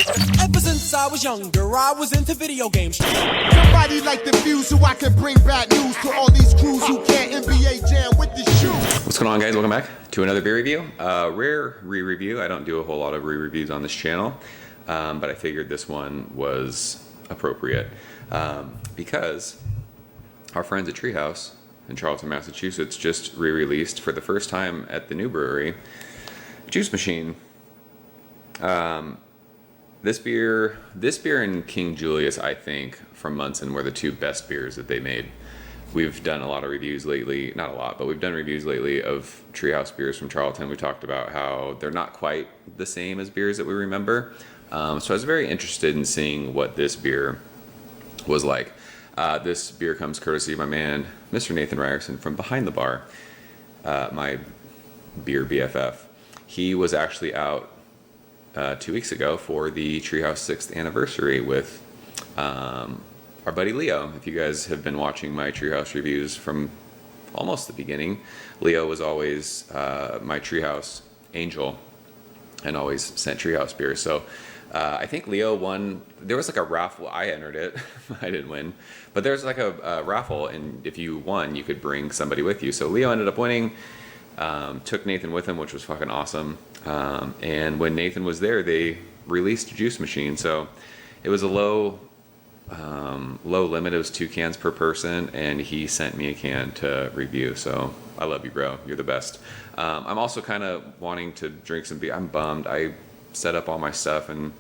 Ever since I was younger, I was into video games. Somebody like the Fuse so I can bring bad news to all these crews who can't NBA jam with the shoe. What's going on, guys? Welcome back to another beer review. Rare re-review. I don't do a whole lot of re-reviews on this channel, but I figured this one was appropriate because our friends at Treehouse in Charlton, Massachusetts just re-released for the first time at the new brewery Juice Machine. This beer and King Julius, I think, from Munson were the two best beers that they made. We've done a lot of reviews lately, not a lot, but we've done reviews lately of Treehouse beers from Charlton. We talked about how they're not quite the same as beers that we remember. So I was very interested in seeing what this beer was like. This beer comes courtesy of my man, Mr. Nathan Ryerson from Behind the Bar, my beer BFF. He was actually out 2 weeks ago for the Treehouse 6th anniversary with our buddy Leo. If you guys have been watching my Treehouse reviews from almost the beginning, Leo was always my Treehouse angel and always sent Treehouse beer. So I think Leo won. There was like a raffle. I entered it. I didn't win. But there's like a raffle, and if you won, you could bring somebody with you. So Leo ended up winning. Took Nathan with him, which was fucking awesome. And when Nathan was there, they released Juice Machine. So it was a low limit. It was 2 cans per person, and he sent me a can to review. So I love you, bro. You're the best. I'm also kind of wanting to drink some beer. I'm bummed. I set up all my stuff and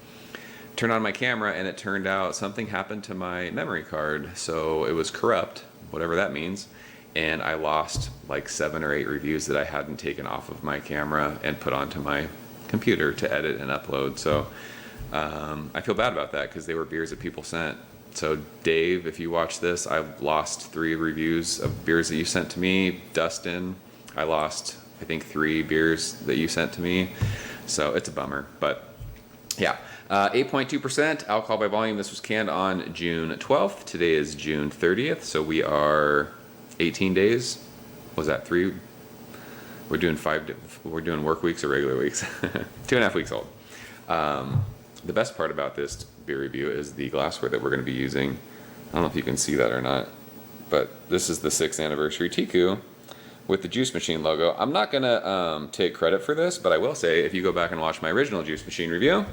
turned on my camera, and it turned out something happened to my memory card. So it was corrupt, whatever that means. And I lost like 7 or 8 reviews that I hadn't taken off of my camera and put onto my computer to edit and upload. So I feel bad about that because they were beers that people sent. So Dave, if you watch this, I've lost 3 reviews of beers that you sent to me. Dustin, I lost, I think, 3 beers that you sent to me. So it's a bummer, but yeah. 8.2% alcohol by volume. This was canned on June 12th. Today is June 30th. So we are 18 days. Was that 3? We're doing 5. We're doing work weeks or regular weeks. 2.5 weeks old. The best part about this beer review is the glassware that we're going to be using. I don't know if you can see that or not, but this is the 6th anniversary Tiku with the Juice Machine logo. I'm not going to take credit for this, but I will say if you go back and watch my original Juice Machine review,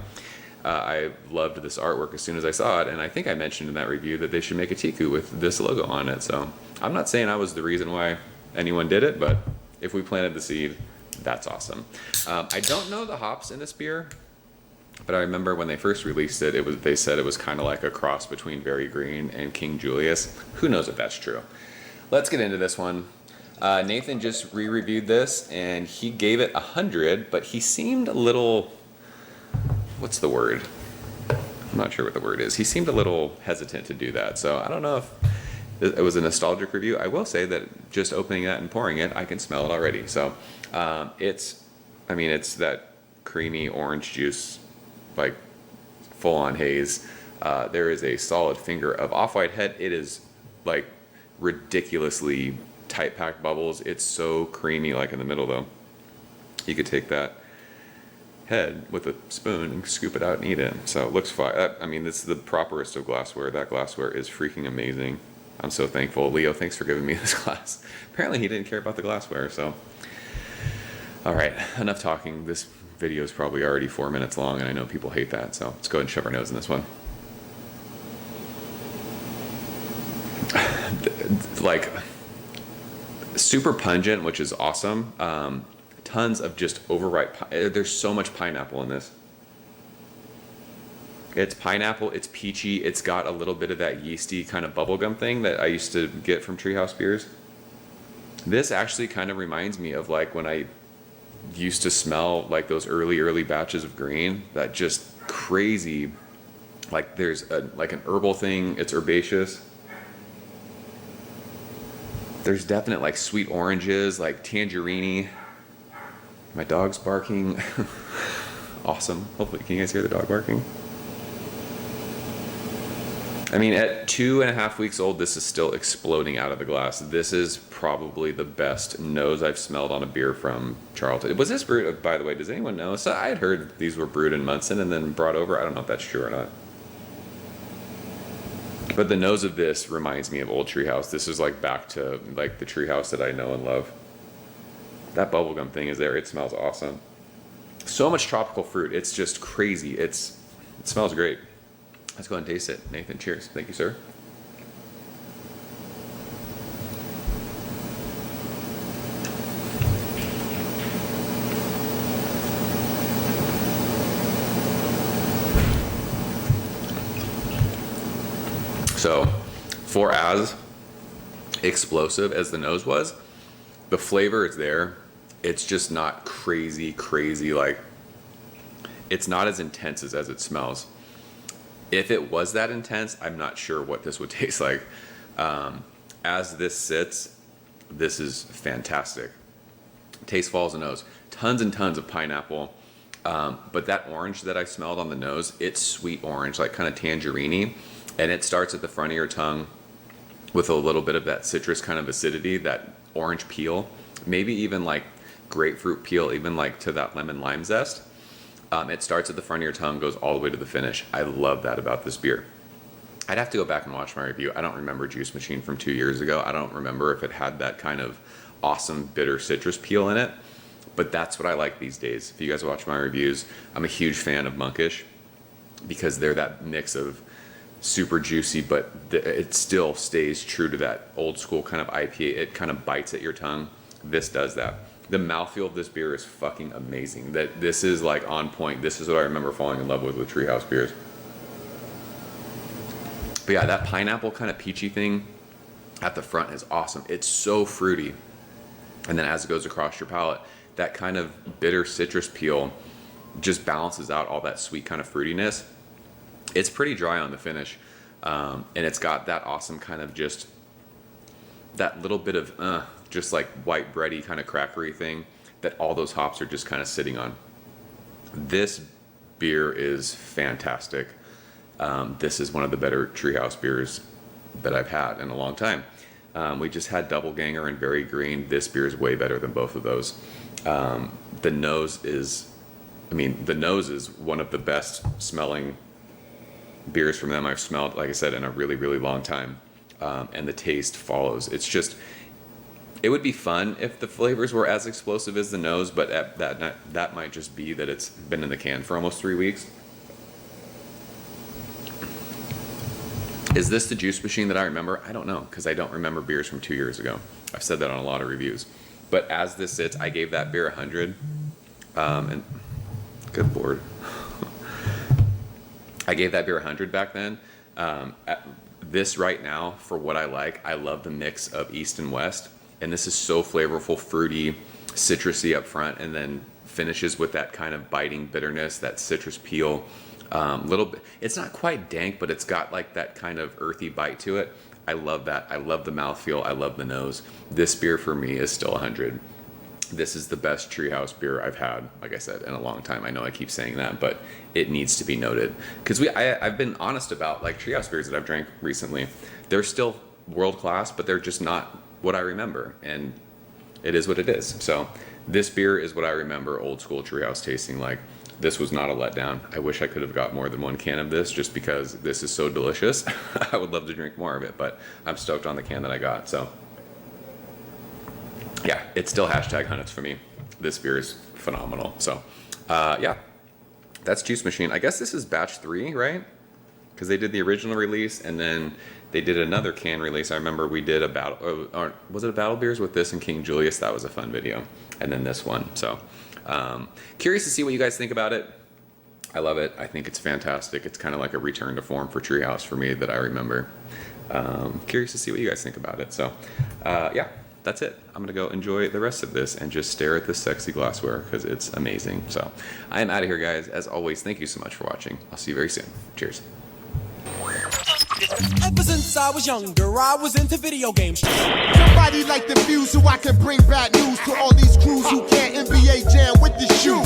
I loved this artwork as soon as I saw it, and I think I mentioned in that review that they should make a Tiku with this logo on it. So I'm not saying I was the reason why anyone did it, but if we planted the seed, that's awesome. I don't know the hops in this beer, but I remember when they first released it, they said it was kind of like a cross between Very Green and King Julius. Who knows if that's true? Let's get into this one. Nathan just re-reviewed this, and he gave it 100, but he seemed a little, what's the word? I'm not sure what the word is. He seemed a little hesitant to do that, so I don't know if it was a nostalgic review. I will say that just opening that and pouring it, I can smell it already. So it's that creamy orange juice, like full-on haze. There is a solid finger of off-white head. It is like ridiculously tight-packed bubbles. It's so creamy, like in the middle though. You could take that head with a spoon and scoop it out and eat it. So it looks fine. This is the properest of glassware. That glassware is freaking amazing. I'm so thankful. Leo, thanks for giving me this glass. Apparently he didn't care about the glassware, so. All right, enough talking. This video is probably already 4 minutes long, and I know people hate that, so let's go ahead and shove our nose in this one. Like, super pungent, which is awesome. Tons of just overripe. There's so much pineapple in this. It's pineapple, it's peachy, it's got a little bit of that yeasty kind of bubblegum thing that I used to get from Treehouse beers. This actually kind of reminds me of like when I used to smell like those early batches of green, that just crazy, like there's like an herbal thing, it's herbaceous. There's definite like sweet oranges, like tangerine. My dog's barking. Awesome. Hopefully, can you guys hear the dog barking? I mean, at 2.5 weeks old, this is still exploding out of the glass. This is probably the best nose I've smelled on a beer from Charlton. Was this brewed, by the way, does anyone know? So I had heard these were brewed in Munson and then brought over. I don't know if that's true or not. But the nose of this reminds me of Old Treehouse. This is like back to like the Treehouse that I know and love. That bubblegum thing is there. It smells awesome. So much tropical fruit. It's just crazy. It smells great. Let's go ahead and taste it. Nathan, cheers. Thank you, sir. So, for as explosive as the nose was, the flavor is there. It's just not crazy, like, it's not as intense as it smells. If it was that intense, I'm not sure what this would taste like. As this sits, this is fantastic. Taste follows the nose. Tons and tons of pineapple. But that orange that I smelled on the nose, it's sweet orange, like kind of tangerine-y. And it starts at the front of your tongue with a little bit of that citrus kind of acidity, that orange peel, maybe even like grapefruit peel, even like to that lemon lime zest. It starts at the front of your tongue, goes all the way to the finish. I love that about this beer. I'd have to go back and watch my review. I don't remember Juice Machine from 2 years ago. I don't remember if it had that kind of awesome bitter citrus peel in it, but that's what I like these days. If you guys watch my reviews, I'm a huge fan of Monkish because they're that mix of super juicy, but it still stays true to that old school kind of IPA. It kind of bites at your tongue. This does that. The mouthfeel of this beer is fucking amazing. That this is like on point. This is what I remember falling in love with Treehouse beers. But yeah, that pineapple kind of peachy thing at the front is awesome. It's so fruity. And then as it goes across your palate, that kind of bitter citrus peel just balances out all that sweet kind of fruitiness. It's pretty dry on the finish. And it's got that awesome kind of just that little bit of just like white bready kind of crackery thing that all those hops are just kind of sitting on. This beer is fantastic. This is one of the better Treehouse beers that I've had in a long time. We just had Double Ganger and Very Green. This beer is way better than both of those. The nose is one of the best smelling beers from them I've smelled, like I said, in a really, really long time. And the taste follows. It's just, it would be fun if the flavors were as explosive as the nose, but that might just be that it's been in the can for almost 3 weeks. Is this the Juice Machine that I remember? I don't know, because I don't remember beers from 2 years ago. I've said that on a lot of reviews. But as this sits, I gave that beer 100. And good lord. I gave that beer 100 back then. This right now, for what I like, I love the mix of East and West. And this is so flavorful, fruity, citrusy up front, and then finishes with that kind of biting bitterness, that citrus peel. Little bit, it's not quite dank, but it's got like that kind of earthy bite to it. I love that. I love the mouthfeel. I love the nose. This beer for me is still 100. This is the best Treehouse beer I've had, like I said, in a long time. I know I keep saying that, but it needs to be noted. Because I've been honest about like Treehouse beers that I've drank recently. They're still world class, but they're just not what I remember. And it is what it is. So this beer is what I remember old school Treehouse tasting like. This was not a letdown. I wish I could have got more than one can of this just because this is so delicious. I would love to drink more of it, but I'm stoked on the can that I got. So yeah, it's still hashtag Hunnits for me. This beer is phenomenal. So yeah, that's Juice Machine. I guess this is batch 3, right? Because they did the original release and then they did another can release. I remember we did a battle, or was it a battle beers with this and King Julius? That was a fun video. And then this one. So curious to see what you guys think about it. I love it. I think it's fantastic. It's kind of like a return to form for Treehouse for me that I remember. Curious to see what you guys think about it. So yeah, that's it. I'm gonna go enjoy the rest of this and just stare at this sexy glassware because it's amazing. So I am out of here, guys. As always, thank you so much for watching. I'll see you very soon. Cheers. Ever since I was younger, I was into video games. Somebody like the Fuse so I can bring bad news to all these crews who can't NBA jam with the shoe.